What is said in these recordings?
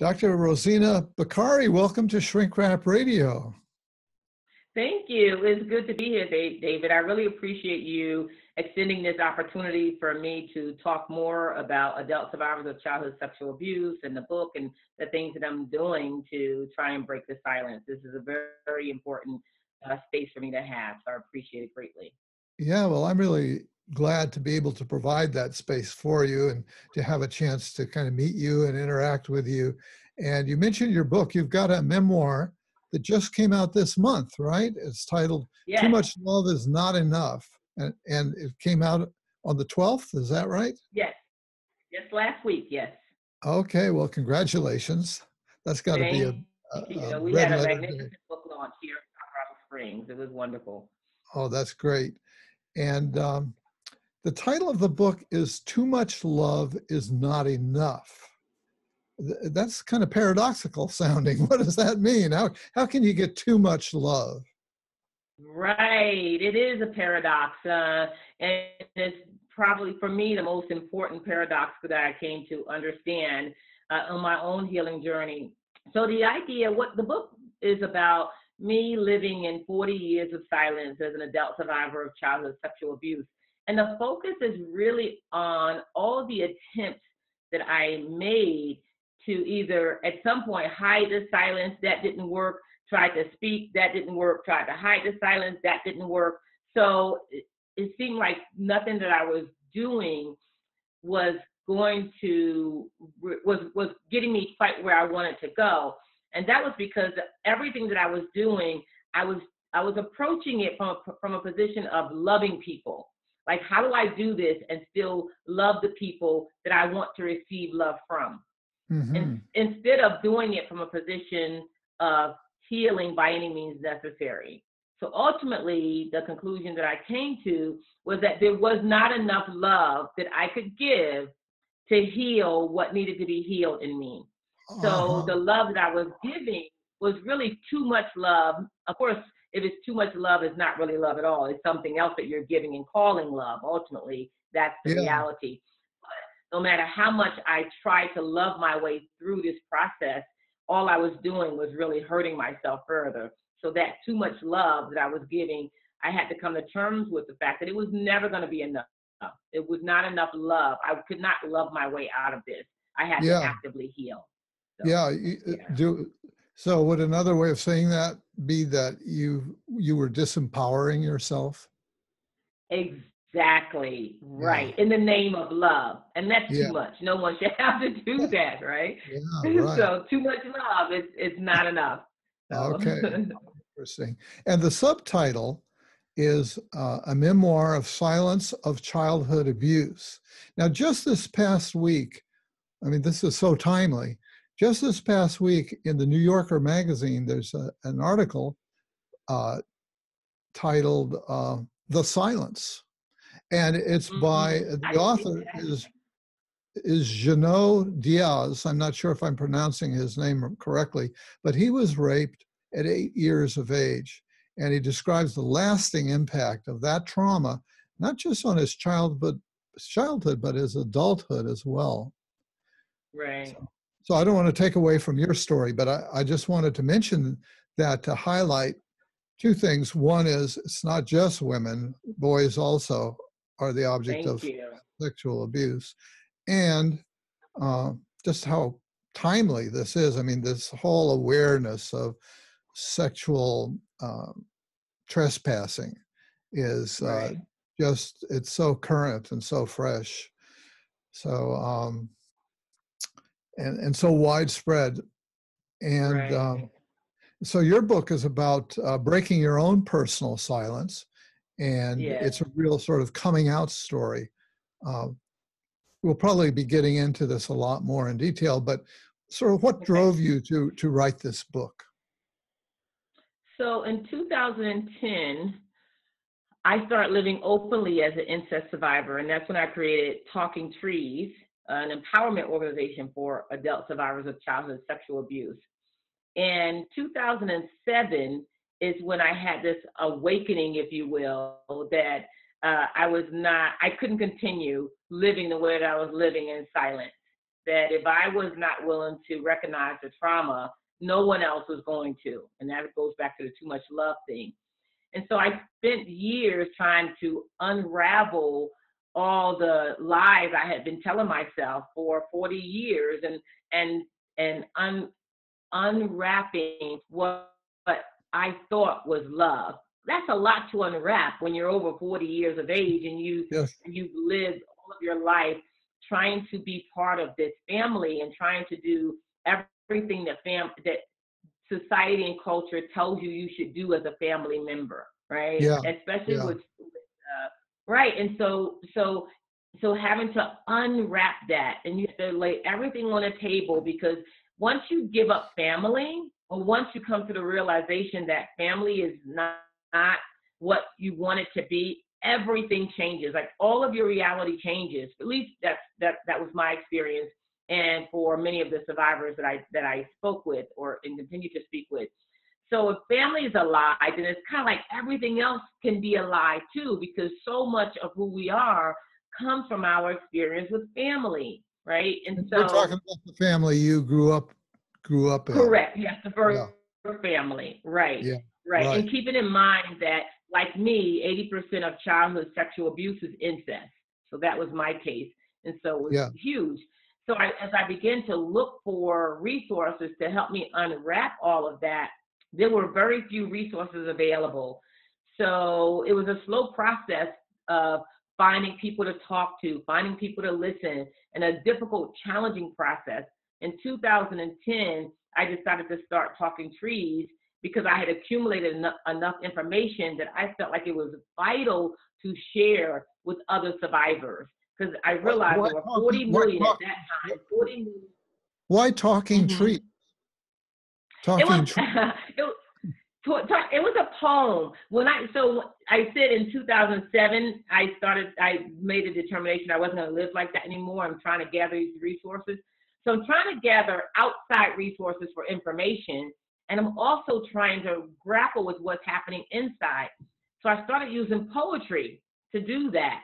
Dr. Rosina Bakari, welcome to Shrink Wrap Radio. Thank you. It's good to be here, David. I really appreciate you extending this opportunity for me to talk more about adult survivors of childhood sexual abuse and the book and the things that I'm doing to try and break the silence. This is a very, very important space for me to have, so I appreciate it greatly. Yeah, well, I'm really glad to be able to provide that space for you and to have a chance to kind of meet you and interact with you. And you mentioned your book. You've got a memoir that just came out this month, right? It's titled Too Yes, Much Love Is Not Enough. And it came out on the 12th, is that right? yes, just last week, yes. Okay, well, congratulations. That's got to be Thank a you. We red had a letter day. magnificent book launch here in Colorado Springs. It was wonderful. Oh, that's great. And the title of the book is Too Much Love Is Not Enough. That's kind of paradoxical sounding. What does that mean? How can you get too much love? Right. It is a paradox. And it's probably, for me, the most important paradox that I came to understand on my own healing journey. So, the idea, what the book is about, me living in 40 years of silence as an adult survivor of childhood sexual abuse. And the focus is really on all the attempts that I made to either at some point hide the silence, that didn't work, tried to speak, that didn't work, tried to hide the silence, that didn't work. So it seemed like nothing that I was doing was going to was getting me quite where I wanted to go. And that was because everything that I was doing, I was approaching it from a position of loving people. Like, how do I do this and still love the people that I want to receive love from? And Hmm. instead of doing it from a position of healing by any means necessary. So ultimately, the conclusion that I came to was that there was not enough love that I could give to heal what needed to be healed in me. So Uh-huh. the love that I was giving was really too much love. Of course, if it's too much love, it's not really love at all. It's something else that you're giving and calling love. Ultimately, that's the Yeah, reality. But no matter how much I tried to love my way through this process, all I was doing was really hurting myself further. So that too much love that I was giving, I had to come to terms with the fact that it was never going to be enough. It was not enough love. I could not love my way out of this. I had to yeah, actively heal. So, yeah. yeah. So would another way of saying that be that you were disempowering yourself? Exactly. Yeah, Right. In the name of love. And that's too yeah, much. No one should have to do that, right? yeah, right. So too much love is not enough. So Okay, interesting. And the subtitle is A Memoir of Silence of Childhood Abuse. Now, just this past week, I mean, this is so timely. Just this past week in the New Yorker magazine, there's an article uh, titled The Silence. And it's by I the see author that. is Junot Diaz. I'm not sure if I'm pronouncing his name correctly, but he was raped at 8 years of age. And he describes the lasting impact of that trauma, not just on his childhood, but his adulthood as well. Right. So I don't want to take away from your story, but I just wanted to mention that to highlight two things. One is it's not just women, boys also are the object Thank of you. sexual abuse. And uh, just how timely this is. I mean, this whole awareness of sexual trespassing is Right. just, it's so current and so fresh. So, and so widespread. And Right. so your book is about breaking your own personal silence, and Yes. it's a real sort of coming out story. Uh, we'll probably be getting into this a lot more in detail, but sort of what Okay. drove you to write this book? So in 2010, I started living openly as an incest survivor, and that's when I created Talking Trees, an empowerment organization for adult survivors of childhood sexual abuse. And 2007 is when I had this awakening, if you will, that I couldn't continue living the way that I was living in silence. that if I was not willing to recognize the trauma, no one else was going to. And that goes back to the too much love thing. And so I spent years trying to unravel all the lies I had been telling myself for 40 years and unwrapping what I thought was love. That's a lot to unwrap when you're over 40 years of age and Yes. you've lived all of your life trying to be part of this family and trying to do everything that society and culture tells you should do as a family member, right? Yeah. Especially Yeah. right. And so having to unwrap that, and you have to lay everything on the table, because once you give up family, or once you come to the realization that family is not what you want it to be, everything changes. Like all of your reality changes. At least that was my experience, and for many of the survivors that I spoke with and continue to speak with. So if family is a lie, then it's kind of like everything else can be a lie too, because so much of who we are comes from our experience with family, right? And We're so, talking about the family you grew up in. correct, yes, the Yeah. birth family, right, Yeah. right. Right. And keeping in mind that, like me, 80% of childhood sexual abuse is incest. So that was my case, and so it was Yeah. huge. So as I began to look for resources to help me unwrap all of that, there were very few resources available. So it was a slow process of finding people to talk to, finding people to listen, and a difficult, challenging process. In 2010, I decided to start Talking Trees because I had accumulated enough information that I felt like it was vital to share with other survivors. Because I realized there were 40 million at that time. 40 million. Why Talking Tree? Mhm. It Talking was Tree. it was a poem. So I said in 2007, I made a determination I wasn't going to live like that anymore. I'm trying to gather these resources. So I'm trying to gather outside resources for information, and I'm also trying to grapple with what's happening inside. So I started using poetry to do that.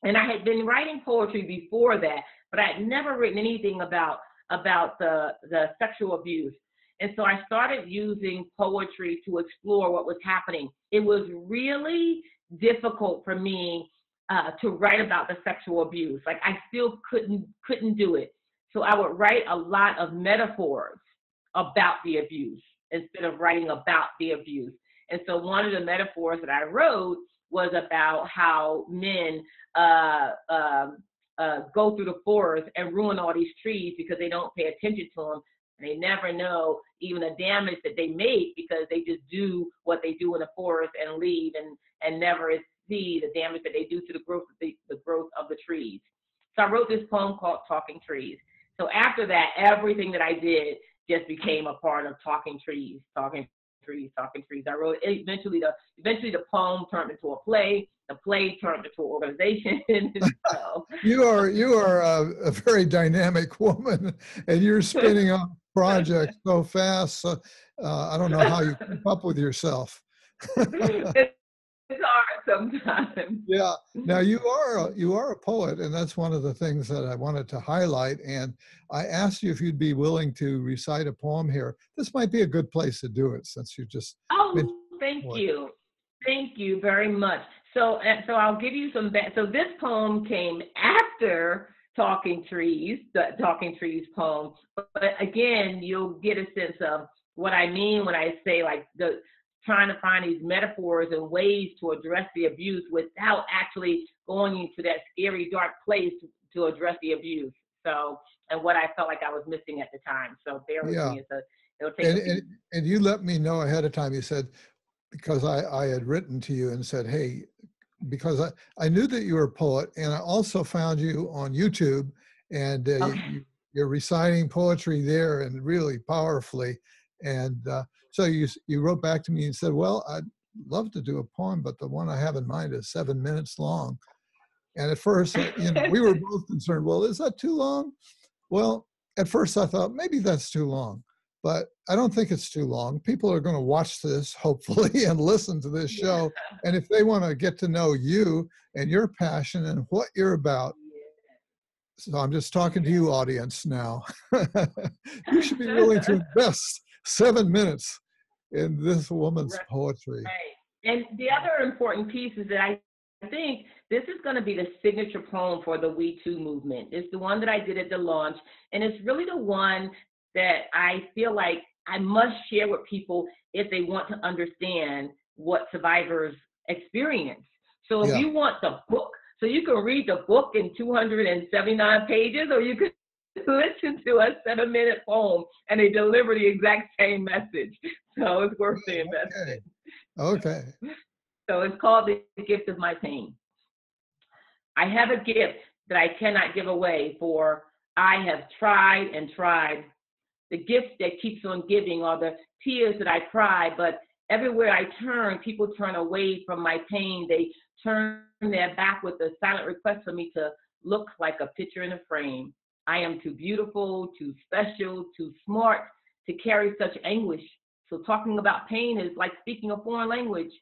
And I had been writing poetry before that, but I had never written anything about the sexual abuse. And so I started using poetry to explore what was happening. It was really difficult for me to write about the sexual abuse. Like I still couldn't do it. So I would write a lot of metaphors about the abuse instead of writing about the abuse. And so one of the metaphors that I wrote was about how men go through the forest and ruin all these trees because they don't pay attention to them. And they never know even the damage that they make because they just do what they do in the forest and leave and never see the damage that they do to the growth of the trees. So I wrote this poem called Talking Trees. So after that, everything that I did just became a part of Talking Trees, Talking Trees, Talking Trees. I wrote eventually the poem turned into a play. The play turned into an organization. So, You are a very dynamic woman, and you're spinning up projects so fast. I don't know how you keep up with yourself. it's hard sometimes. Yeah. Now you are a poet, and that's one of the things that I wanted to highlight. And I asked you if you'd be willing to recite a poem here. This might be a good place to do it, since you just mentioned Thank poet. you. Thank you very much. So I'll give you some. So this poem came after Talking Trees, the Talking Trees poem. But again, you'll get a sense of what I mean when I say like trying to find these metaphors and ways to address the abuse without actually going into that scary, dark place to address the abuse. So, and what I felt like I was missing at the time. So bear with Yeah. me. It'll take And you let me know ahead of time. You said, because I had written to you and said, hey, because I knew that you were a poet, and I also found you on YouTube, and okay. you're reciting poetry there, and really powerfully. And so you wrote back to me and said, well, I'd love to do a poem, but the one I have in mind is 7 minutes long. And at first, we were both concerned, well, is that too long? Well, at first I thought maybe that's too long, but I don't think it's too long. People are going to watch this, hopefully, and listen to this show. And if they want to get to know you and your passion and what you're about, So I'm just talking to you, audience, now. You should be willing to invest 7 minutes in this woman's Right. poetry. And the other important piece is that I think this is going to be the signature poem for the We Too movement. It's the one that I did at the launch, and it's really the one that I feel like I must share with people if they want to understand what survivors experience. So if Yeah. you want the book, so you can read the book in 279 pages, or you can listen to a 7-minute poem and they deliver the exact same message. So it's worth the investment. Okay. So it's called The Gift of My Pain. I have a gift that I cannot give away, for I have tried and tried. The gift that keeps on giving are the tears that I cry, but everywhere I turn, people turn away from my pain. They turn their back with a silent request for me to look like a picture in a frame. I am too beautiful, too special, too smart to carry such anguish. So talking about pain is like speaking a foreign language.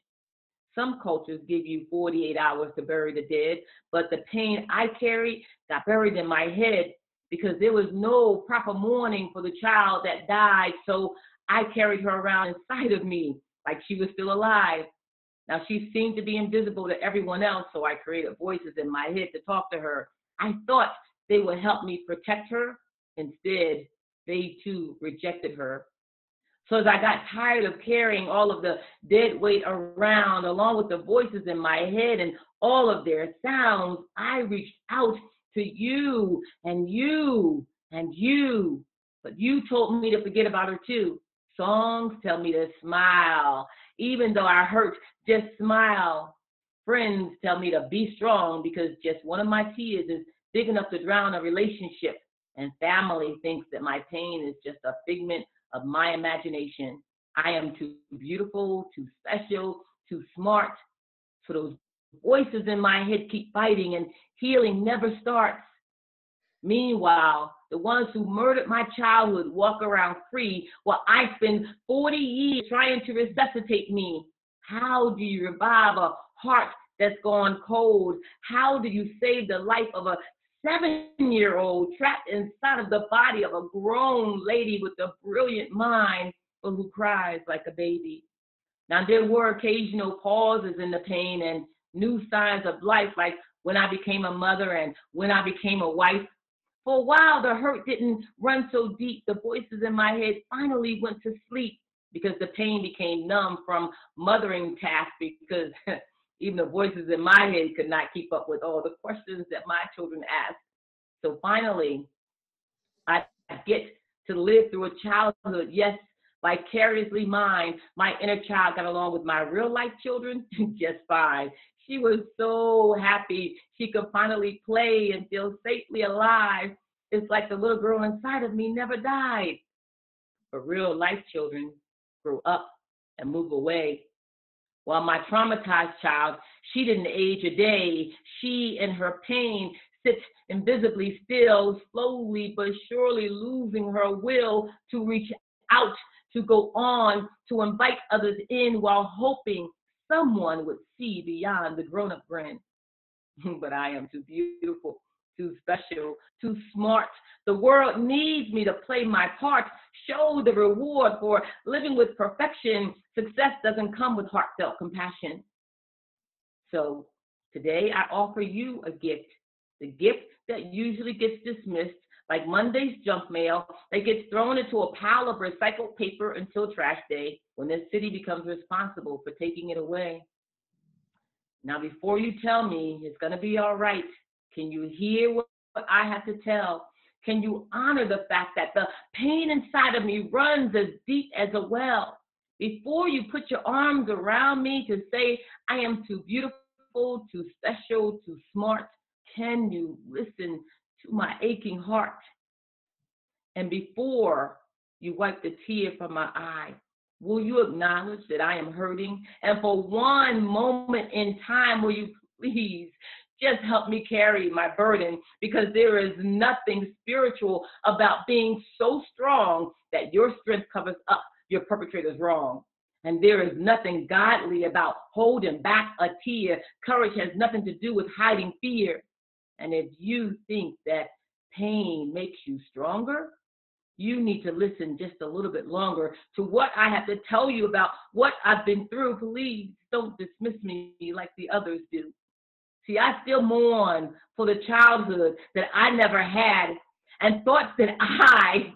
Some cultures give you 48 hours to bury the dead, but the pain I carried got buried in my head because there was no proper mourning for the child that died. So I carried her around inside of me like she was still alive. Now she seemed to be invisible to everyone else, so I created voices in my head to talk to her. I thought they would help me protect her. Instead, they too rejected her. So as I got tired of carrying all of the dead weight around, along with the voices in my head and all of their sounds, I reached out to you and you and you. But you told me to forget about her too. Songs tell me to smile. Even though I hurt, just smile. Friends tell me to be strong because just one of my tears is big enough to drown a relationship. And family thinks that my pain is just a figment of my imagination. I am too beautiful, too special, too smart. So those voices in my head keep fighting and healing never starts. Meanwhile, the ones who murdered my childhood walk around free while I spend 40 years trying to resuscitate me. How do you revive a heart that's gone cold? How do you save the life of a 7-year-old trapped inside of the body of a grown lady with a brilliant mind, but who cries like a baby? Now, there were occasional pauses in the pain and new signs of life, like when I became a mother and when I became a wife. For a while, the hurt didn't run so deep. The voices in my head finally went to sleep because the pain became numb from mothering tasks, because even the voices in my head could not keep up with all the questions that my children asked. So finally, I get to live through a childhood, yes, vicariously mine. My inner child got along with my real life children just fine. She was so happy she could finally play and feel safely alive. It's like the little girl inside of me never died. But real life children grow up and move away. While my traumatized child, she didn't age a day. She, in her pain, sits invisibly still, slowly but surely losing her will to reach out, to go on, to invite others in while hoping someone would see beyond the grown-up grin. But I am too beautiful, too special, too smart. The world needs me to play my part, show the reward for living with perfection. Success doesn't come with heartfelt compassion. So today I offer you a gift, the gift that usually gets dismissed, like Monday's junk mail, that gets thrown into a pile of recycled paper until trash day, when the city becomes responsible for taking it away. Now, before you tell me it's going to be all right, can you hear what I have to tell? Can you honor the fact that the pain inside of me runs as deep as a well? Before you put your arms around me to say I am too beautiful, too special, too smart, can you listen to my aching heart? And before you wipe the tear from my eye, will you acknowledge that I am hurting? And for one moment in time, will you please just help me carry my burden? Because there is nothing spiritual about being so strong that your strength covers up your perpetrator's wrong. And there is nothing godly about holding back a tear. Courage has nothing to do with hiding fear. And if you think that pain makes you stronger, you need to listen just a little bit longer to what I have to tell you about what I've been through. Please don't dismiss me like the others do. See, I still mourn for the childhood that I never had, and thoughts that I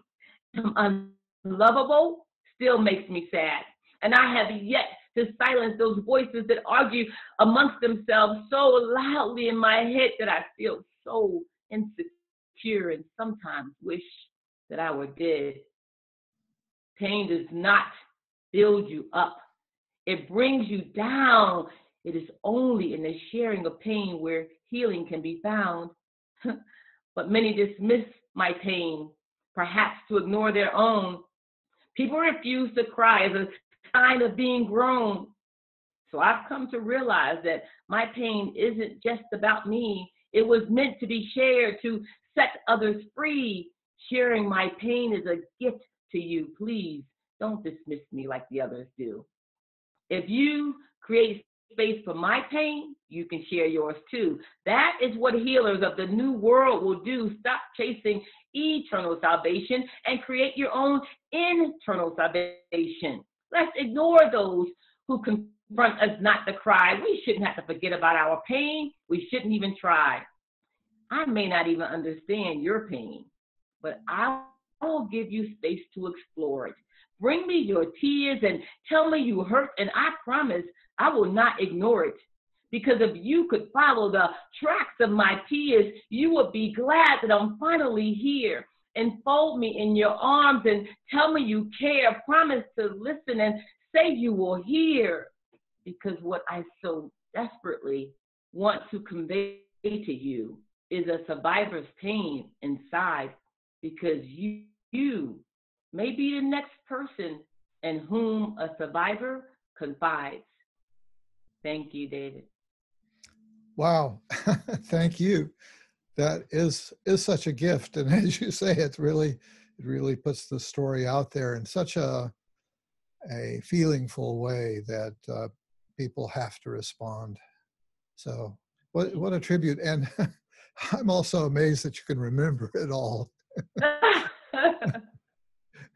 am unlovable still makes me sad. And I have yet to silence those voices that argue amongst themselves so loudly in my head that I feel so insecure and sometimes wish that I were dead. Pain does not build you up. It brings you down. It is only in the sharing of pain where healing can be found. But many dismiss my pain, perhaps to ignore their own. People refuse to cry as a sign of being grown. So I've come to realize that my pain isn't just about me. It was meant to be shared to set others free. Sharing my pain is a gift to you. Please don't dismiss me like the others do. If you create space for my pain, you can share yours too. That is what healers of the new world will do. Stop chasing eternal salvation and create your own internal salvation. Let's ignore those who confront us not to cry. We shouldn't have to forget about our pain. We shouldn't even try. I may not even understand your pain, but I will give you space to explore it. Bring me your tears and tell me you hurt, and I promise I will not ignore it. Because if you could follow the tracks of my tears, you would be glad that I'm finally here. Enfold me in your arms and tell me you care. Promise to listen and say you will hear. Because what I so desperately want to convey to you is a survivor's pain inside, because you may be the next person in whom a survivor confides. Thank you, David. Wow. Thank you. That is such a gift. And as you say, it really puts the story out there in such a feelingful way that people have to respond. So what a tribute. And I'm also amazed that you can remember it all.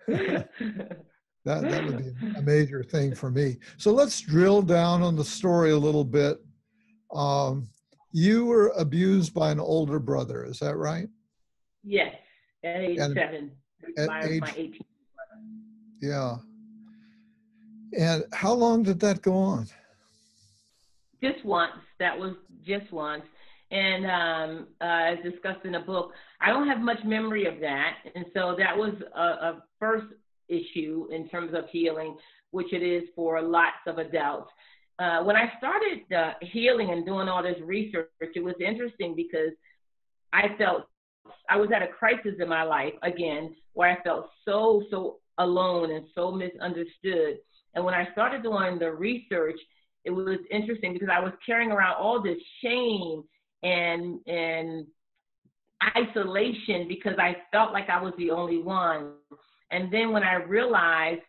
That would be a major thing for me. So let's drill down on the story a little bit. You were abused by an older brother, is that right? Yes, at age 7. At my 18th brother. Yeah. And how long did that go on? Just once. That was just once. And as discussed in the book, I don't have much memory of that. And so that was a first issue in terms of healing, which it is for lots of adults. When I started healing and doing all this research, it was interesting because I felt I was at a crisis in my life, again, where I felt so alone and so misunderstood. And when I started doing the research, it was interesting because I was carrying around all this shame and isolation because I felt like I was the only one. And then when I realized,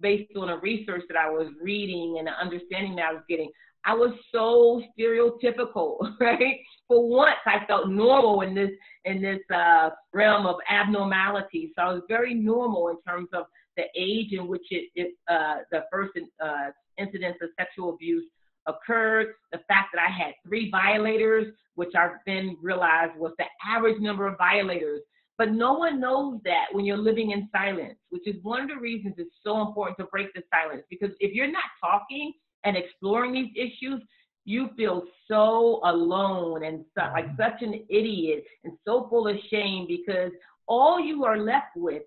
based on the research that I was reading and the understanding that I was getting, I was so stereotypical, right? For once, I felt normal in this realm of abnormality. So I was very normal in terms of the age in which the first incidents of sexual abuse occurred, the fact that I had 3 violators, which I then realized was the average number of violators. But no one knows that when you're living in silence, which is one of the reasons it's so important to break the silence. Because if you're not talking and exploring these issues, you feel so alone and like such an idiot and so full of shame, because all you are left with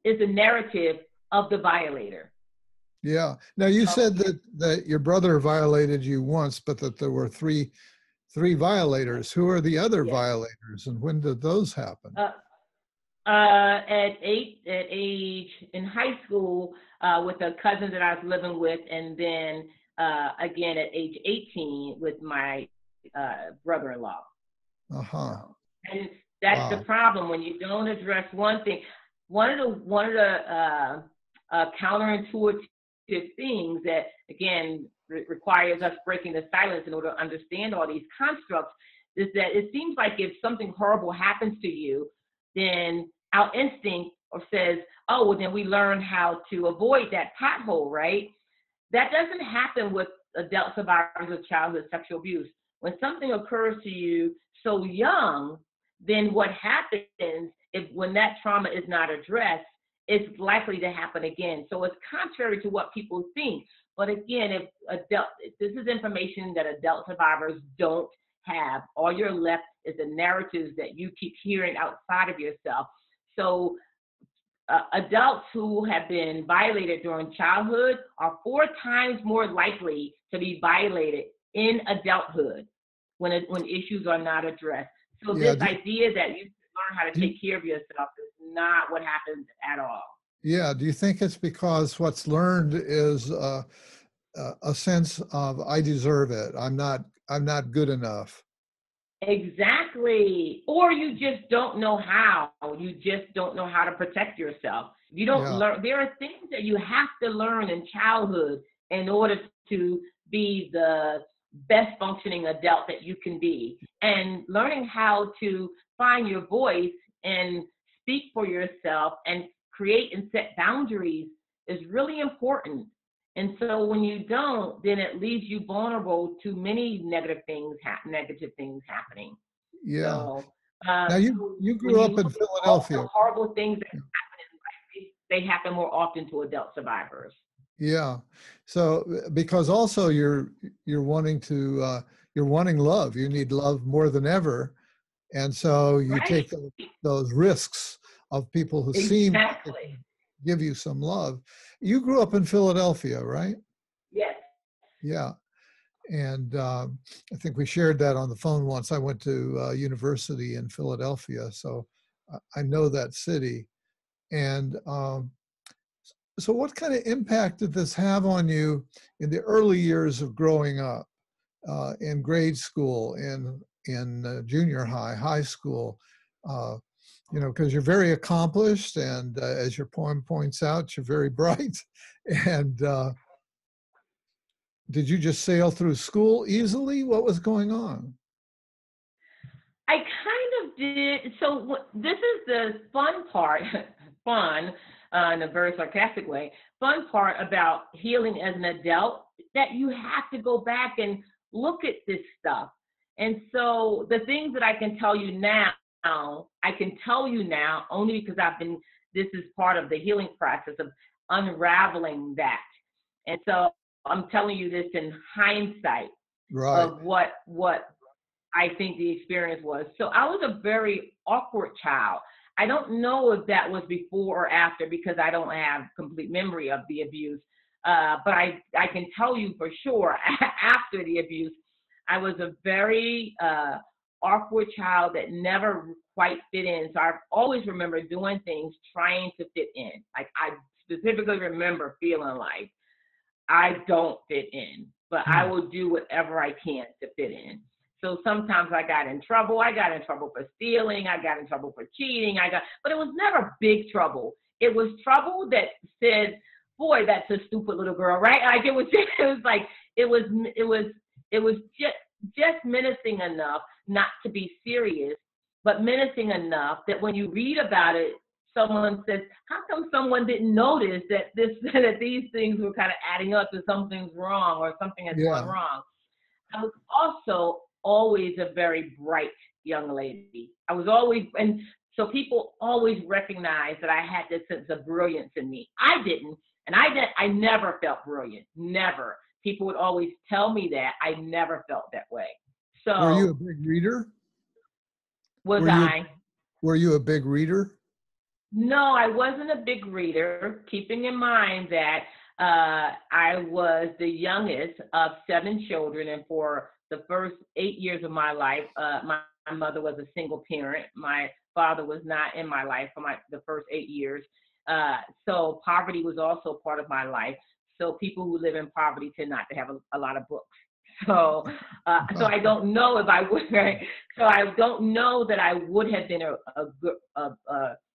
is a narrative of the violator. Yeah. Now you said that your brother violated you once, but that there were three violators. Who are the other violators, and when did those happen? At age in high school with a cousin that I was living with, and then again at age 18 with my brother-in-law. And that's the problem when you don't address one thing. One of the counterintuitive things that, again, requires us breaking the silence in order to understand all these constructs is that it seems like if something horrible happens to you, then our instinct or says, oh, well, then we learn how to avoid that pothole, right? That doesn't happen with adult survivors of childhood sexual abuse. When something occurs to you so young, then what happens if when that trauma is not addressed, it's likely to happen again. So it's contrary to what people think. But again, if this is information that adult survivors don't have, all you're left is the narratives that you keep hearing outside of yourself. So adults who have been violated during childhood are 4 times more likely to be violated in adulthood when issues are not addressed. So Yeah. this idea that you learn how to do, take care of yourself is not what happens at all. yeah. Do you think it's because what's learned is a sense of I deserve it. I'm not good enough. Exactly. Or you just don't know how. You just don't know how to protect yourself. You don't Yeah. learn. There are things that you have to learn in childhood in order to be the best functioning adult that you can be. And learning how to find your voice and speak for yourself and create and set boundaries is really important. And so when you don't, then it leaves you vulnerable to many negative things happening. Yeah. So, Now so you when grew you up in look at all the Philadelphia. horrible things that happen in life, they happen more often to adult survivors. Yeah. So because also you're wanting to you're wanting love. You need love more than ever. And so you Right. take those risks of people who seem to Exactly. give you some love. You grew up in Philadelphia, right? Yes. Yeah. And I think we shared that on the phone once. I went to university in Philadelphia, so I know that city. And so what kind of impact did this have on you in the early years of growing up, in grade school, in junior high, high school? Uh, because you're very accomplished, and as your poem points out, you're very bright. And did you just sail through school easily? What was going on? I kind of did. So this is the fun part, fun in a very sarcastic way, fun part about healing as an adult, that you have to go back and look at this stuff. And so the things that I can tell you now, I can tell you now only because this is part of the healing process of unraveling that. And so I'm telling you this in hindsight Right. of what I think the experience was. So I was a very awkward child. I don't know if that was before or after because I don't have complete memory of the abuse. But I can tell you for sure after the abuse, I was a very awkward child that never quite fit in. So I always remember doing things trying to fit in. Like I specifically remember feeling like I don't fit in, but I Hmm. will do whatever I can to fit in. So sometimes I got in trouble. I got in trouble for stealing. I got in trouble for cheating. But it was never big trouble. It was trouble that said, "Boy, that's a stupid little girl," right? Like it was, it was like it was just menacing enough not to be serious, but menacing enough that when you read about it, someone says, "How come someone didn't notice that that these things were kind of adding up to something's wrong or something has gone Yeah. wrong?" I was also always a very bright young lady. I was always, and so people always recognized that I had this sense of brilliance in me. I didn't, and I never felt brilliant. Never. People would always tell me that. I never felt that way. Were you So a big reader? was Were you I? were you a big reader? No, I wasn't a big reader, keeping in mind that I was the youngest of 7 children. And for the first 8 years of my life, my mother was a single parent. My father was not in my life for the first 8 years. So poverty was also part of my life. So people who live in poverty tend not to have a lot of books. So, so I don't know if I would. Right? So I don't know that I would have been a good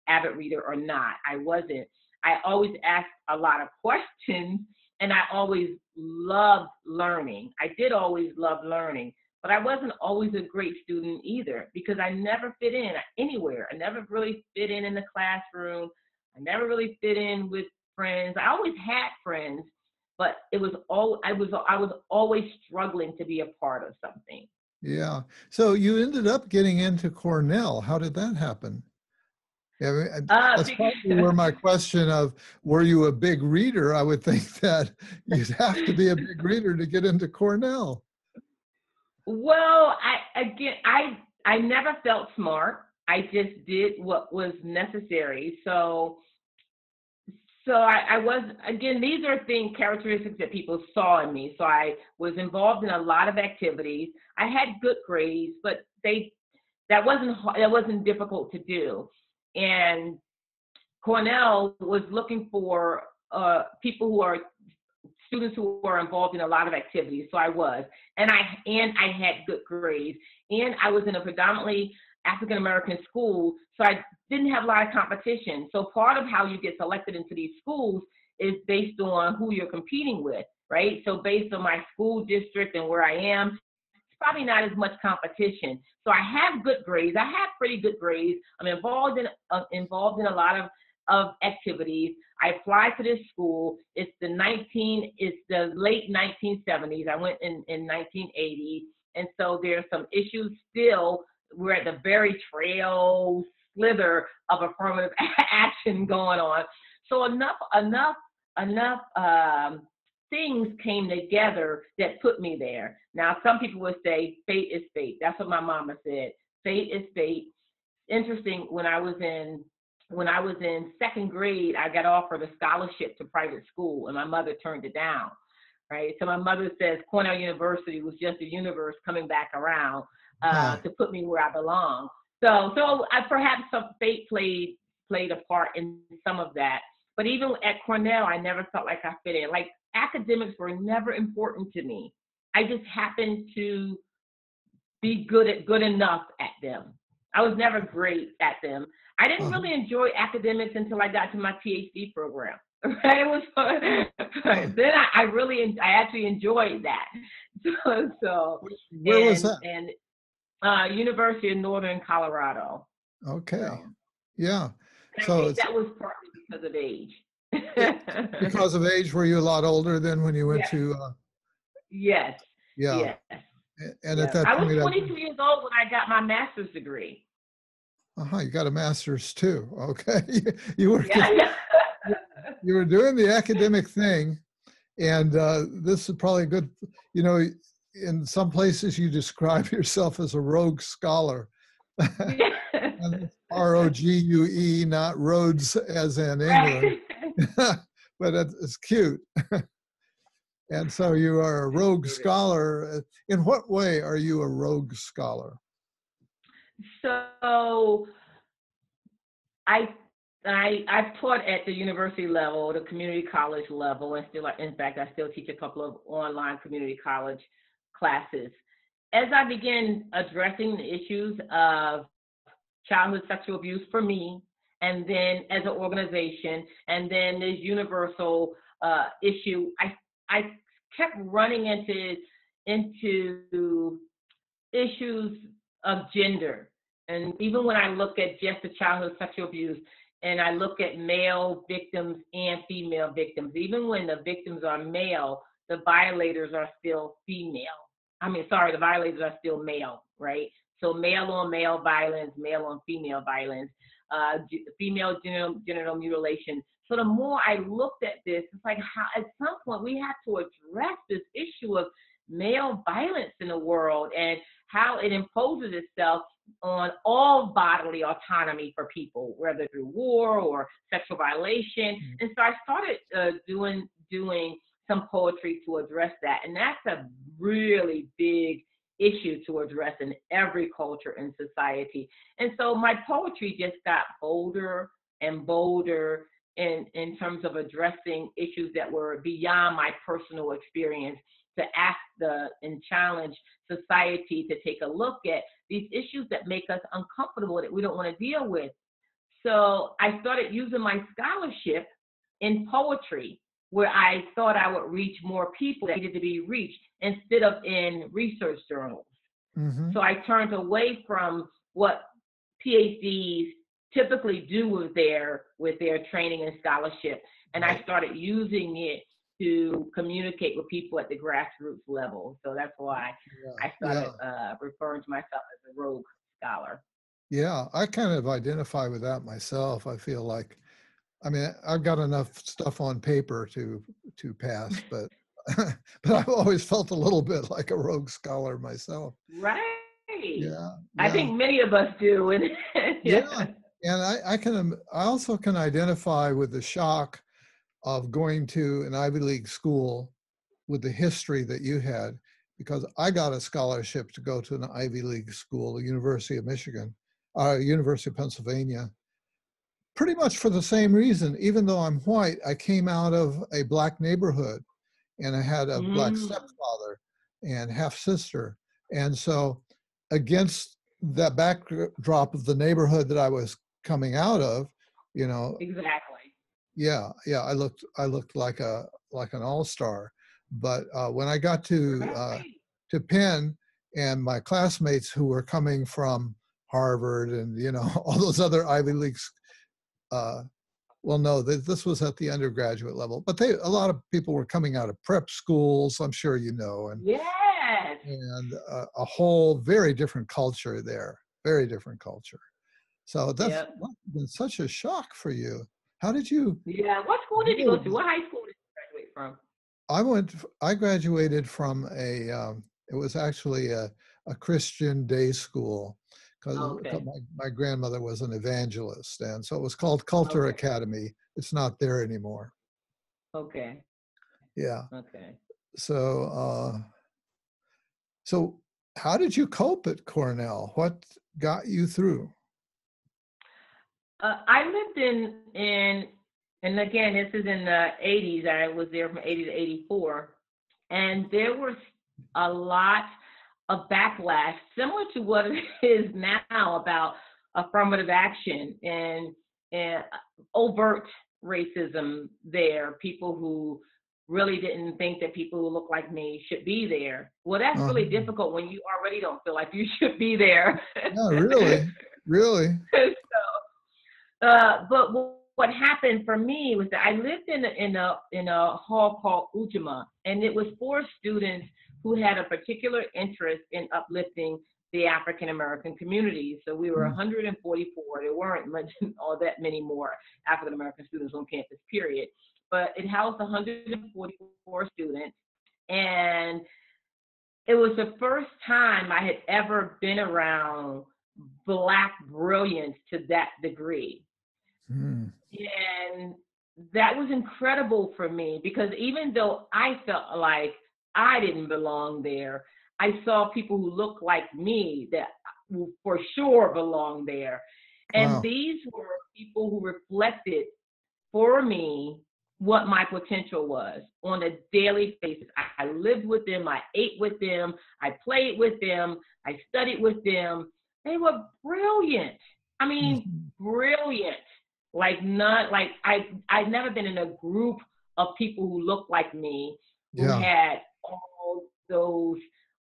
avid reader or not. I wasn't. I always asked a lot of questions and I always loved learning. I did always love learning, but I wasn't always a great student either because I never fit in anywhere. I never really fit in the classroom. I never really fit in with friends. I always had friends, but it was all I was always struggling to be a part of something. Yeah. So you ended up getting into Cornell. How did that happen? Yeah, that's probably Because, where my question of were you a big reader? I would think that you'd have to be a big reader to get into Cornell. well, I never felt smart. I just did what was necessary. I was, again, these are things, characteristics that people saw in me. So I was involved in a lot of activities. I had good grades, but that wasn't difficult to do. And Cornell was looking for people who are students who were involved in a lot of activities. So I was, and I had good grades, and I was in a predominantly African American school, so I didn't have a lot of competition. So part of how you get selected into these schools is based on who you're competing with, right? So based on my school district and where I am, it's probably not as much competition. So I have good grades. I have pretty good grades. I'm involved in a lot of activities. I applied to this school. It's the late 1970s. I went in 1980. And so there's some issues still. We're at the very trail slither of affirmative action going on. So enough things came together that put me there. Now, some people would say fate is fate. That's what my mama said. Fate is fate. Interesting, when I was in second grade, I got offered a scholarship to private school, and my mother turned it down. Right, so my mother says Cornell University was just the universe coming back around Huh. to put me where I belong. So perhaps some fate played a part in some of that. But even at Cornell, I never felt like I fit in. Like, academics were never important to me. I just happened to be good enough at them. I was never great at them. I didn't Uh-huh. really enjoy academics until I got to my PhD program. Right? It was fun. Huh. Then I actually enjoyed that. So Where was that? and University of Northern Colorado. Okay. So Yeah. I So think it's that was partly because of age. it, because of age, were you a lot older than when you went Yes, to, yes, yeah. yes, And at yeah. that I was point, 22 years old when I got my master's degree. you got a master's too. Okay. You were, Yeah, yeah. you were doing the academic thing. And this is probably good. You know, in some places you describe yourself as a rogue scholar. Yeah. And Rogue, not roads as in England, Right. but it's cute. And so you are a rogue Appreciate it. scholar. In what way are you a rogue scholar? So I I've taught at the university level, the community college level, and still, in fact, I still teach a couple of online community college classes. As I begin addressing the issues of childhood sexual abuse for me, and then as an organization, and then this universal issue, I kept running into issues of gender. And even when I look at just the childhood sexual abuse, and I look at male victims and female victims, even when the victims are male, the violators are still female. The violators are still male, right? So male on male violence, male on female violence, female genital mutilation. So the more I looked at this, it's like how at some point we have to address this issue of male violence in the world and how it imposes itself on all bodily autonomy for people, whether through war or sexual violation. And so I started doing some poetry to address that, and that's a really big issue to address in every culture and society. And so my poetry just got bolder and bolder in terms of addressing issues that were beyond my personal experience, to ask and challenge society to take a look at these issues that make us uncomfortable, that we don't want to deal with. So I started using my scholarship in poetry, where I thought I would reach more people that needed to be reached, instead of in research journals. Hmm. So I turned away from what PhDs typically do with their training and scholarship, and I Right. started using it to communicate with people at the grassroots level. So that's why Yeah. I started Yeah. referring to myself as a rogue scholar. Yeah. I kind of identify with that myself. I feel like, I mean, I've got enough stuff on paper to pass, but but I've always felt a little bit like a rogue scholar myself. Right. Yeah. I Yeah. think many of us do. And Yeah. yeah. And I also can identify with the shock of going to an Ivy League school with the history that you had, because I got a scholarship to go to an Ivy League school, the University of Michigan, University of Pennsylvania, pretty much for the same reason. Even though I'm white, I came out of a black neighborhood and I had a black Mm, stepfather and half sister. And so, against that backdrop of the neighborhood that I was coming out of, you know, exactly. yeah, yeah, I looked like an all-star. But when I got Right. to Penn, and my classmates who were coming from Harvard and all those other Ivy Leagues, uh, well, no, this was at the undergraduate level, but a lot of people were coming out of prep schools, I'm sure you know, Yes. and a whole very different culture there, very different culture. So that's Yep. been such a shock for you. How did you Yeah. What school did you deal go with to? that? What high school did you graduate from? I graduated from it was actually a Christian day school, because Okay. my grandmother was an evangelist. And so it was called Culture Okay. Academy. It's not there anymore. Okay. Yeah. Okay. So, so how did you cope at Cornell? What got you through? I lived and again, this is in the 80s. I was there from 80 to 84. And there was a lot of backlash, similar to what it is now about affirmative action and overt racism there. People who really didn't think that people who look like me should be there. Well, that's Uh, really difficult when you already don't feel like you should be there. yeah, really, really. But what happened for me was that I lived in a hall called Ujima, and it was for students who had a particular interest in uplifting the African American community. So we were Mm, 144. There weren't much all that many more African American students on campus. Period. But it housed 144 students, and it was the first time I had ever been around Black brilliance to that degree. mm, And that was incredible for me because even though I felt like I didn't belong there, I saw people who looked like me that for sure belonged there. And wow. these were people who reflected for me what my potential was on a daily basis. I lived with them, I ate with them, I played with them, I studied with them. They were brilliant. I mean, Mhm. brilliant. Like not like I'd never been in a group of people who looked like me, who Yeah. had all those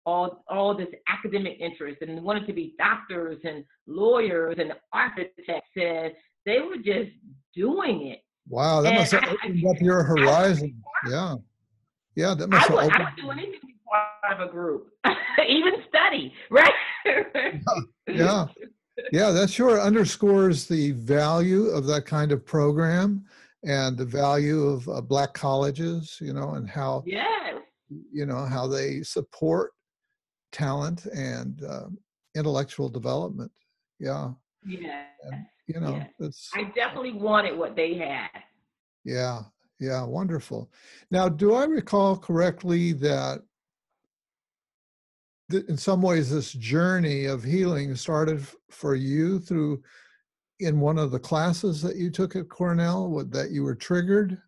all this academic interest and wanted to be doctors and lawyers and architects, and they were just doing it. Wow, that And must have opened up your I wanted to be horizon. part of Yeah. Yeah, that it. must have I opened. would do anything to be part of a group, even study, right? Yeah. Yeah, that sure underscores the value of that kind of program and the value of Black colleges, and how, Yes, how they support talent and intellectual development. Yeah. yes, And, yes. it's, I definitely wanted what they had. yeah, yeah, wonderful. Now, do I recall correctly that in some ways this journey of healing started for you through in one of the classes that you took at Cornell, that you were triggered?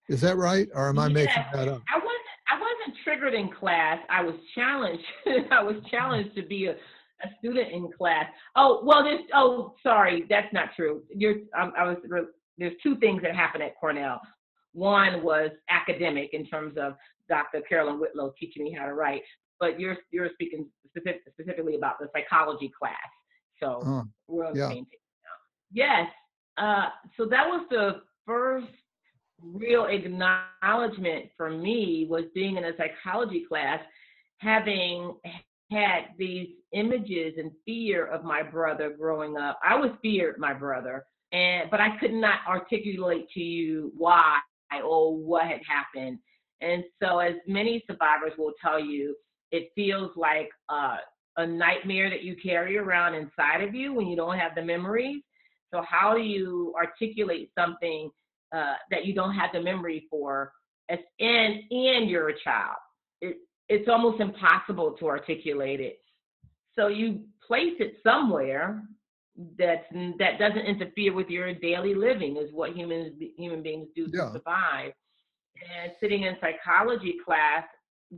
Is that right? Or am I Yes, making that up? I wasn't triggered in class. I was challenged. I was challenged to be a student in class. Oh well, sorry, that's not true. There's two things that happened at Cornell. One was academic in terms of Dr. Carolyn Whitlow teaching me how to write. but you're speaking specifically about the psychology class. So Uh, we're on the yeah. same page now. Yes. So that was the first real acknowledgement for me, was being in a psychology class, having had these images and fear of my brother growing up. I was feared my brother, but I could not articulate to you why or what had happened. And so, as many survivors will tell you, it feels like a nightmare that you carry around inside of you when you don't have the memories. So how do you articulate something that you don't have the memory for, and you're a child? It's almost impossible to articulate it. So you place it somewhere that doesn't interfere with your daily living, is what human beings do to Yeah. survive. And sitting in psychology class,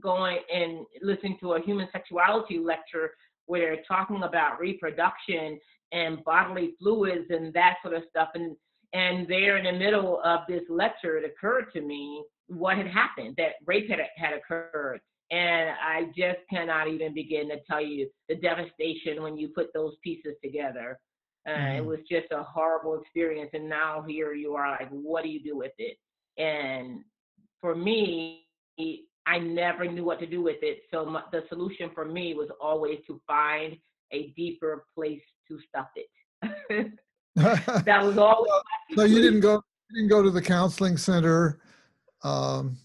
going and listening to a human sexuality lecture where they're talking about reproduction and bodily fluids and that sort of stuff, and there in the middle of this lecture, it occurred to me what had happened, that rape had occurred. And I just cannot even begin to tell you the devastation when you put those pieces together. It Mhm. was just a horrible experience. And now here you are, like, what do you do with it? And for me, I never knew what to do with it. So the solution for me was always to find a deeper place to stuff it. That was always my So solution. you didn't go to the counseling center. Um,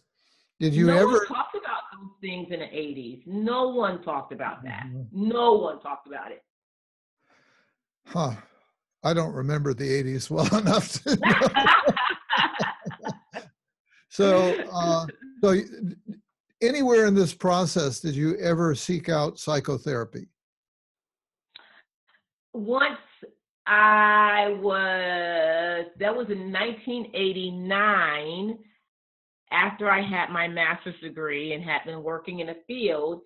did you No one ever? talked about those things in the 80s. No one talked about that. Mhm. No one talked about it. Huh. I don't remember the 80s well enough to know. So, so anywhere in this process, did you ever seek out psychotherapy? Once that was in 1989, after I had my master's degree and had been working in the field,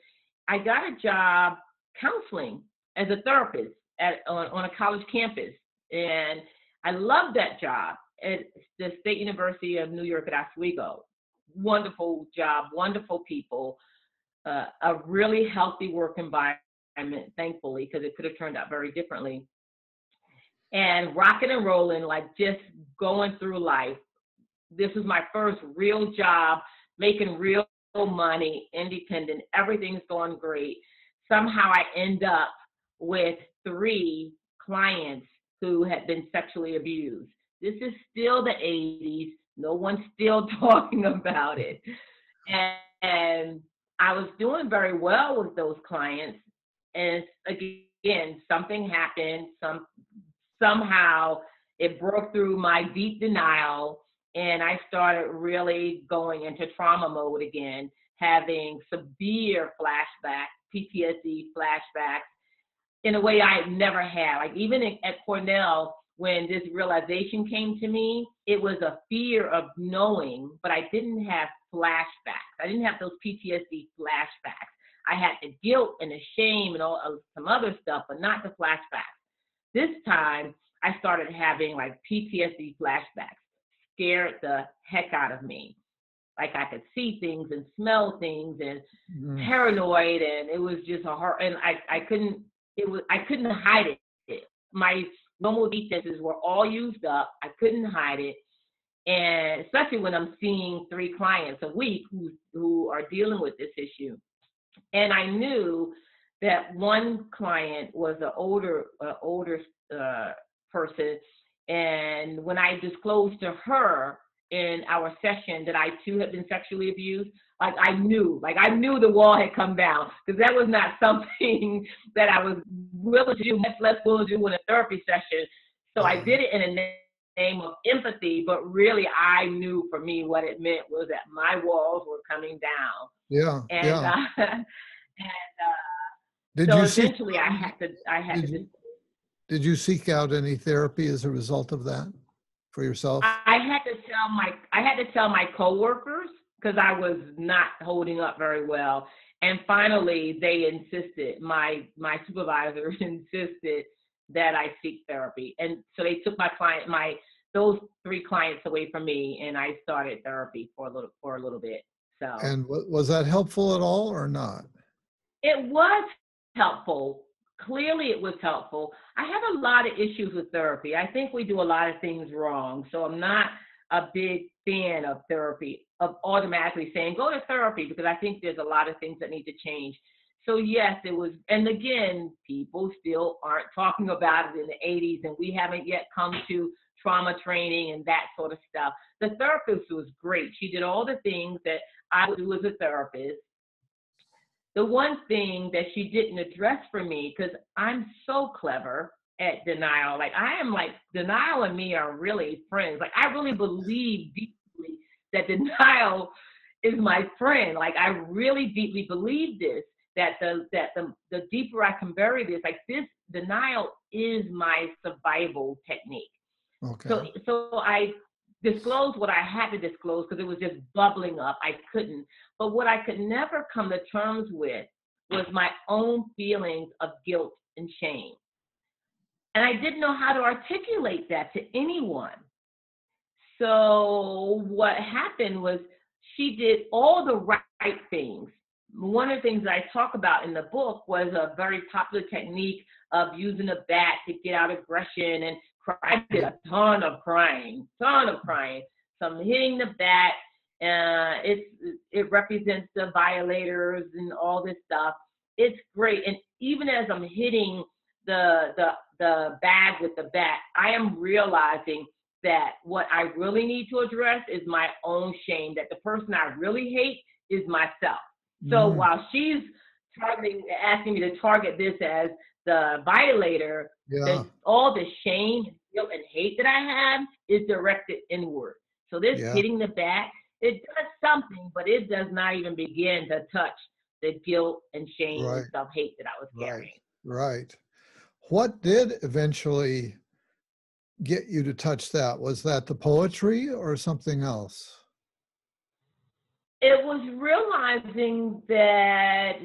I got a job counseling as a therapist on a college campus. And I loved that job at the State University of New York at Oswego. Wonderful job, wonderful people, a really healthy work environment, thankfully, because it could have turned out very differently. And rocking and rolling, like just going through life. This was my first real job, making real money, independent. Everything's going great. Somehow I end up with 3 clients who had been sexually abused. This is still the 80s. No one's still talking about it. And I was doing very well with those clients. And again, something happened. Somehow it broke through my deep denial, and I started really going into trauma mode again, having severe flashbacks, PTSD flashbacks, in a way I had never had. Like even at Cornell, when this realization came to me, it was a fear of knowing, but I didn't have flashbacks. I didn't have those PTSD flashbacks. I had the guilt and the shame and all some other stuff, but not the flashbacks. This time, I started having like PTSD flashbacks, scared the heck out of me. Like I could see things and smell things and Mhm. paranoid, and it was just a hard. And I couldn't hide it. My normal defenses were all used up. I couldn't hide it, and especially when I'm seeing 3 clients a week who are dealing with this issue. And I knew that one client was an older person, and when I disclosed to her in our session that I too had been sexually abused, I knew the wall had come down, because that was not something that I was willing to do, much less willing to do in a therapy session. So I did it in a name of empathy, but really I knew for me what it meant was that my walls were coming down. Yeah, And yeah. Did so you seek eventually I had did to just, you did you seek out any therapy as a result of that for yourself? I had to tell my coworkers, because I was not holding up very well. And finally they insisted, my supervisor insisted that I seek therapy. And so they took those 3 clients away from me, and I started therapy for a little bit. So And was that helpful at all or not? It was helpful. Clearly, it was helpful. I have a lot of issues with therapy. I think we do a lot of things wrong. So I'm not a big fan of therapy, of automatically saying go to therapy, because I think there's a lot of things that need to change. So, yes, it was. And again, people still aren't talking about it in the 80s, and we haven't yet come to trauma training and that sort of stuff. The therapist was great. She did all the things that I would do as a therapist. The one thing that she didn't address for me, because I'm so clever at denial, like I am like, denial and me are really friends. Like I really believe deeply that denial is my friend. Like I really deeply believe this, that the deeper I can bury this, like this denial is my survival technique. So, Okay. so I disclosed what I had to disclose because it was just bubbling up. I couldn't. But what I could never come to terms with was my own feelings of guilt and shame. And I didn't know how to articulate that to anyone. So what happened was she did all the right things. One of the things that I talk about in the book was a very popular technique of using a bat to get out aggression and cry. I did a ton of crying. Some hitting the bat. It represents the violators and all this stuff. It's great. And even as I'm hitting the bag with the bat, I am realizing that what I really need to address is my own shame, that the person I really hate is myself. So Mm, while she's asking me to target this as the violator, yeah. then all the shame, guilt, and hate that I have is directed inward. So this Yeah. hitting the back, it does something, but it does not even begin to touch the guilt and shame and Right. self-hate that I was Right. carrying. Right. What did eventually get you to touch that? Was that the poetry or something else? It was realizing that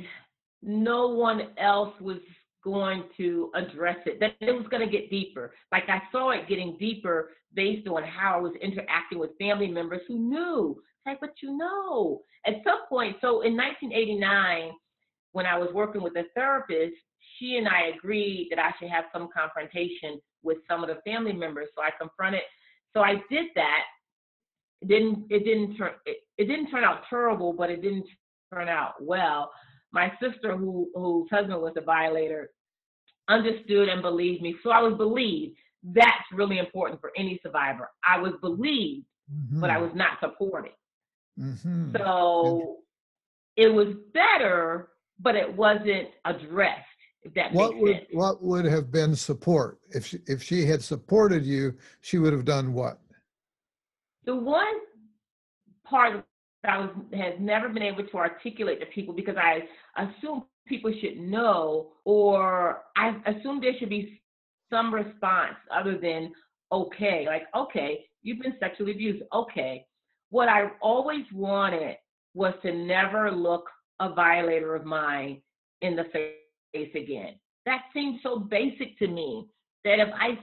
no one else was going to address it, that it was going to get deeper. Like I saw it getting deeper based on how I was interacting with family members who knew. Like, but at some point, so in 1989, when I was working with a therapist, she and I agreed that I should have some confrontation with some of the family members. So I confronted, so I did that. It didn't turn out terrible, but it didn't turn out well. My sister, whose husband was a violator, understood and believed me. So I was believed. That's really important for any survivor. I was believed, but I Hmm. was not supported. Hmm. So it was better, but it wasn't addressed, if that makes sense. What would have been support if she had supported you? She would have done what? The one part that has never been able to articulate to people, because I assume people should know, or I assume there should be some response other than okay, like okay, you've been sexually abused, okay. What I always wanted was to never look a violator of mine in the face again. That seems so basic to me, that if I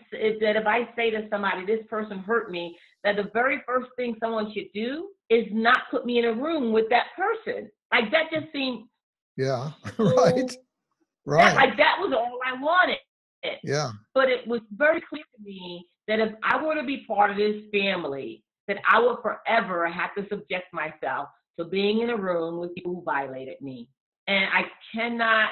say to somebody, this person hurt me, that the very first thing someone should do is not put me in a room with that person. Like that just seemed Yeah. Right. so, that Right. like that was all I wanted. Yeah. But it was very clear to me that if I were to be part of this family, that I would forever have to subject myself to being in a room with people who violated me. And I cannot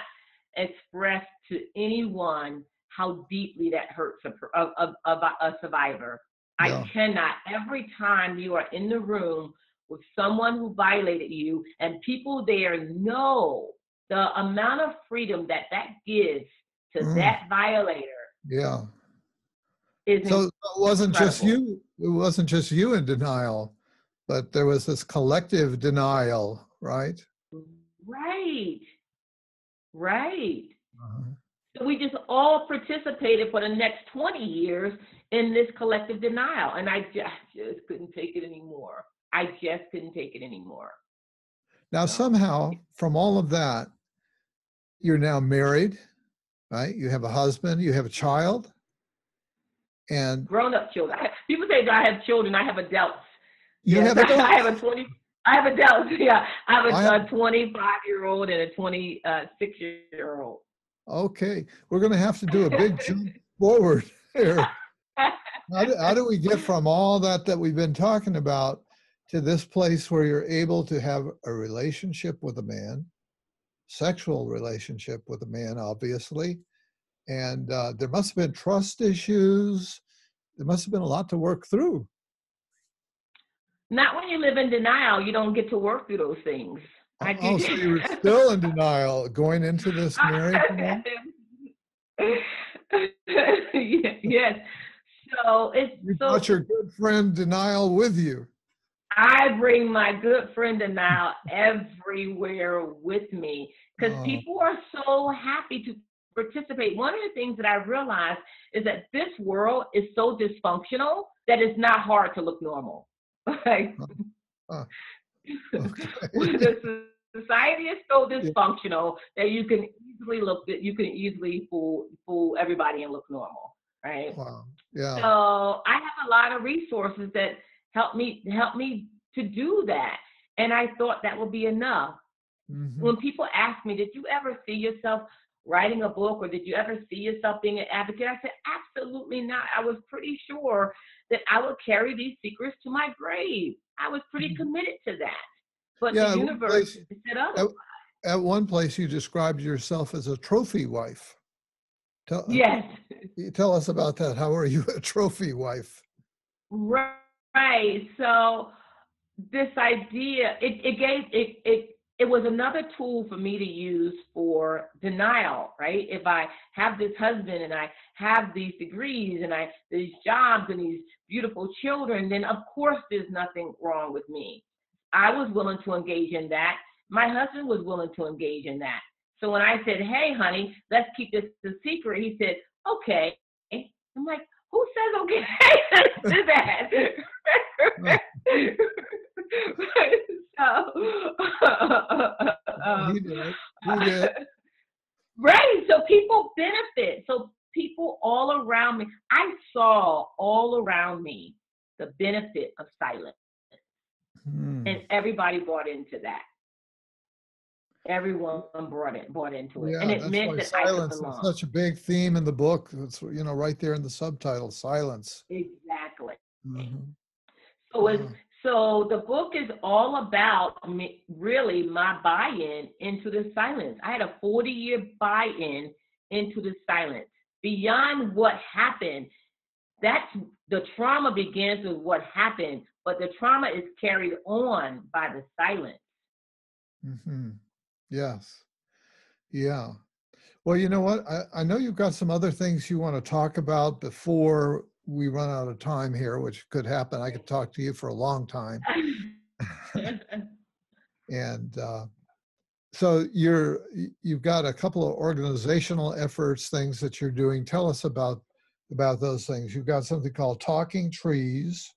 express to anyone how deeply that hurts a survivor. I Yeah. cannot. Every time you are in the room with someone who violated you, and people there know the amount of freedom that gives to Mm, that violator yeah. is So it wasn't just incredible. you. It wasn't just you in denial, but there was this collective denial, right? Right, right. Uh-huh. So we just all participated for the next 20 years in this collective denial. And I just couldn't take it anymore. I just couldn't take it anymore. Now, So, somehow, from all of that, you're now married, right? You have a husband, you have a child, and grown up children. People say that I have children, I have adults. you Yes, have I have adults. a 20. I have adults. Yeah, I have I have, a 25-year-old and a 26-year-old. okay, we're going to have to do a big jump forward here. How do we get from all that we've been talking about to this place where you're able to have a relationship with a man, sexual relationship with a man, obviously, and there must have been trust issues. There must have been a lot to work through. Not when you live in denial. You don't get to work through those things. I Oh, teach. so you were still in denial going into this marriage now? Yes. So it's You brought so your good friend denial with you. I bring my good friend denial everywhere with me because Oh, people are so happy to participate. One of the things that I realized is that this world is so dysfunctional that it's not hard to look normal. Like uh, okay. the society is so Yeah, dysfunctional that you can easily fool everybody and look normal, right? wow. Yeah. So I have a lot of resources that help me to do that. And I thought that would be enough. Hmm. When people ask me, did you ever see yourself writing a book or did you ever see yourself being an advocate? I said, absolutely not. I was pretty sure that I would carry these secrets to my grave. I was pretty committed to that. But the Yeah. universe said otherwise. At, at one place, you described yourself as a trophy wife. Tell, Yes. tell us about that. How are you a trophy wife? Right. So this idea, it was another tool for me to use for denial, right? If I have this husband and I have these degrees and these jobs and these beautiful children, then of course there's nothing wrong with me. I was willing to engage in that. My husband was willing to engage in that. So when I said, hey, honey, let's keep this a secret, he said, okay. I'm like, who says okay to that? Oh, so, he did. He did. right. So people benefit. So people all around me, I saw all around me the benefit of silence. Hmm. And everybody bought into that. Everyone bought into it. And Yeah, it that's meant why that I could silence is belong. such a big theme in the book. It's, right there in the subtitle, silence. Exactly. Hmm. So it's Wow. so the book is all about me, really my buy-in into the silence. I had a 40-year buy-in into the silence. Beyond what happened, that's the trauma begins with what happened, but the trauma is carried on by the silence. Hmm. Yes. Yeah. Well, you know what? I know you've got some other things you want to talk about before we run out of time here, which could happen. I could talk to you for a long time. And so you've got a couple of organizational efforts, things that you're doing. Tell us about those things. You've got something called Talking Trees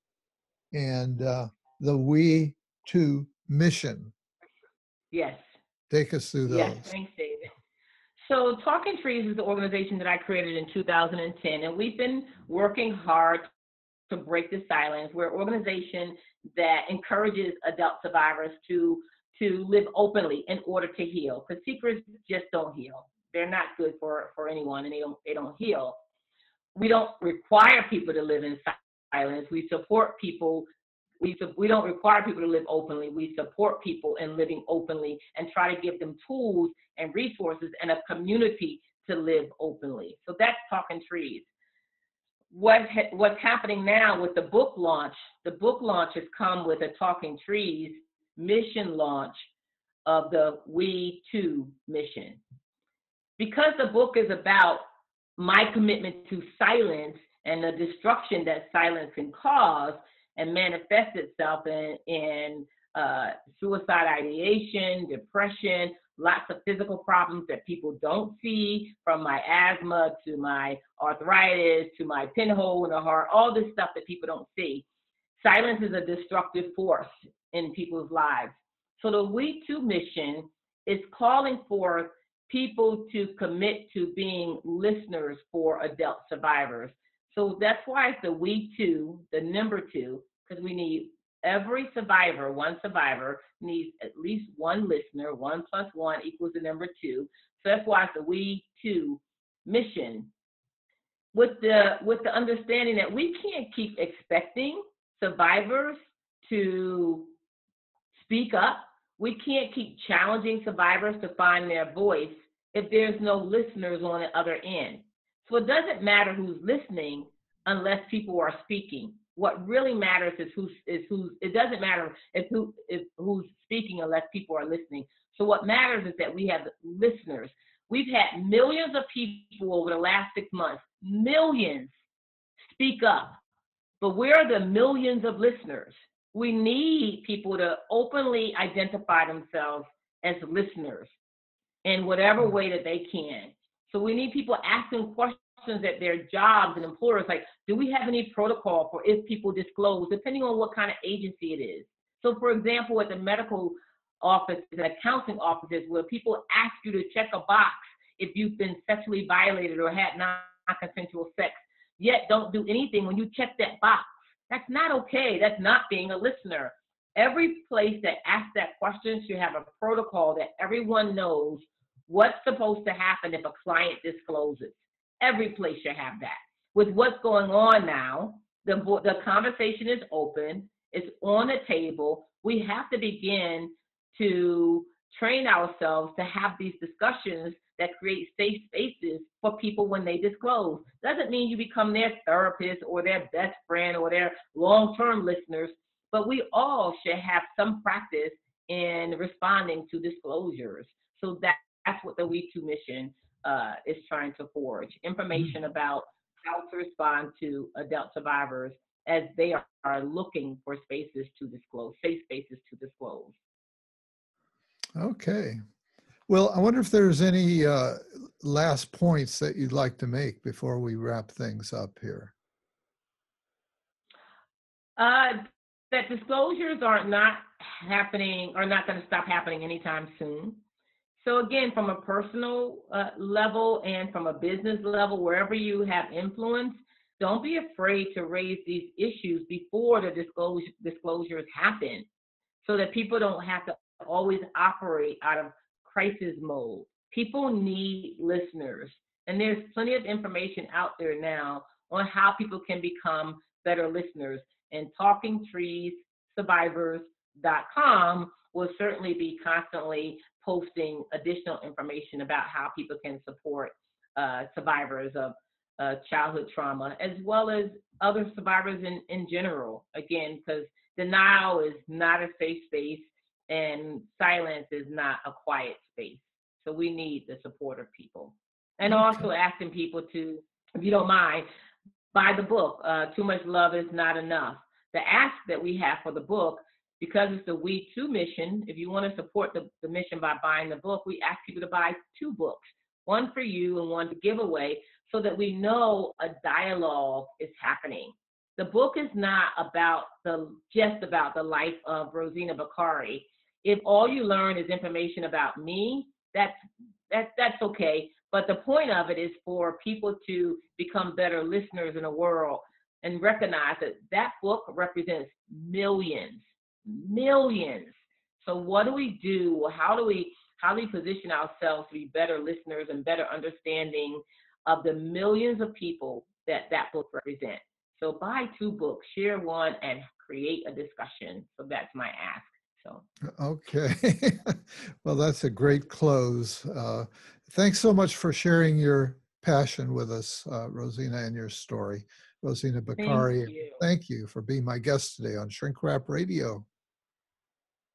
and the We Too mission. Yes. Take us through Yes. those. Thanks, David. So, Talking Trees is the organization that I created in 2010, and we've been working hard to break the silence. We're an organization that encourages adult survivors to live openly in order to heal, because secrets just don't heal. They're not good for anyone, and they don't heal. We don't require people to live in silence. We support people. We don't require people to live openly. We support people in living openly and try to give them tools and resources and a community to live openly. So that's Talking Trees. What's happening now with the book launch? The book launch has come with a Talking Trees mission launch of the We Too mission. Because the book is about my commitment to silence and the destruction that silence can cause and manifest itself in suicide ideation, depression, lots of physical problems that people don't see, from my asthma to my arthritis to my pinhole in the heart, all this stuff that people don't see. Silence is a destructive force in people's lives. So the We Too mission is calling for people to commit to being listeners for adult survivors. So that's why it's the We Too, the number two, because we need every survivor, one survivor, needs at least one listener. 1 + 1 = the number 2. So that's why it's the We Too mission, with the understanding that we can't keep expecting survivors to speak up. We can't keep challenging survivors to find their voice if there's no listeners on the other end. So it doesn't matter who's listening unless people are speaking. What really matters is who's. It doesn't matter who's speaking unless people are listening. So what matters is that we have listeners. We've had millions of people over the last 6 months, millions, speak up. But where are the millions of listeners? We need people to openly identify themselves as listeners in whatever way that they can. So we need people asking questions at their jobs and employers, like, do we have any protocol for if people disclose, depending on what kind of agency it is? So for example, at the medical offices and accounting offices, where people ask you to check a box if you've been sexually violated or had non-consensual sex, yet don't do anything when you check that box. That's not okay. That's not being a listener. Every place that asks that question should have a protocol that everyone knows what's supposed to happen if a client discloses. Every place should have that. With what's going on now, the conversation is open. It's on the table. We have to begin to train ourselves to have these discussions that create safe spaces for people when they disclose. Doesn't mean you become their therapist or their best friend or their long-term listeners, but we all should have some practice in responding to disclosures. So that's what the We Too mission is trying to forge. Information about how to respond to adult survivors as they are looking for spaces to disclose, safe spaces to disclose. Okay. Well, I wonder if there's any last points that you'd like to make before we wrap things up here. That disclosures are not happening, are not going to stop happening anytime soon. So again, from a personal level and from a business level, wherever you have influence, don't be afraid to raise these issues before the disclosures happen, so that people don't have to always operate out of crisis mode. People need listeners, and there's plenty of information out there now on how people can become better listeners. And TalkingTreesSurvivors.com will certainly be constantly posting additional information about how people can support survivors of childhood trauma, as well as other survivors in general. Again, because denial is not a safe space, and silence is not a quiet space. So we need the support of people. And also asking people to, if you don't mind, buy the book, Too Much Love Is Not Enough. The ask that we have for the book, because it's the We Too mission, if you want to support the mission by buying the book, we ask people to buy 2 books, one for you and one to give away, so that we know a dialogue is happening. The book is not just about the life of Rosina Bakari. If all you learn is information about me, that's okay. But the point of it is for people to become better listeners in the world and recognize that that book represents millions. So what do we do? How do we position ourselves to be better listeners and better understanding of the millions of people that book represents? So buy 2 books, share one, and create a discussion. So that's my ask. So. Okay. Well, that's a great close. Thanks so much for sharing your passion with us, Rosina, and your story. Rosina Bakari, thank you for being my guest today on Shrink Wrap Radio.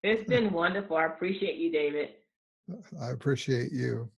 It's been wonderful. I appreciate you, David. I appreciate you.